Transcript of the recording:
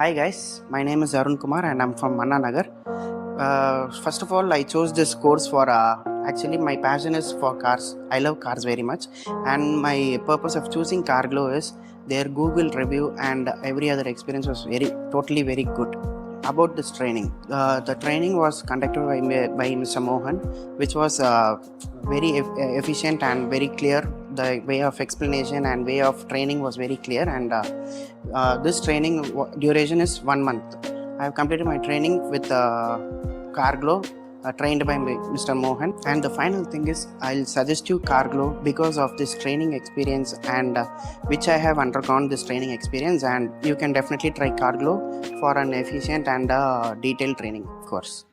Hi guys, my name is Arun Kumar and I'm from Manna Nagar. First of all, I chose this course for actually my passion is for cars. I love cars very much, and my purpose of choosing Carglow is their Google review and every other experience was totally very good. About this training, the training was conducted by Mr. Mohan, which was very efficient and very clear. The way of explanation and way of training was very clear, and this training duration is 1 month. I have completed my training with Carglow, trained by Mr. Mohan. And the final thing is, I'll suggest you Carglow because of this training experience and which I have undergone this training experience. And you can definitely try Carglow for an efficient and detailed training course.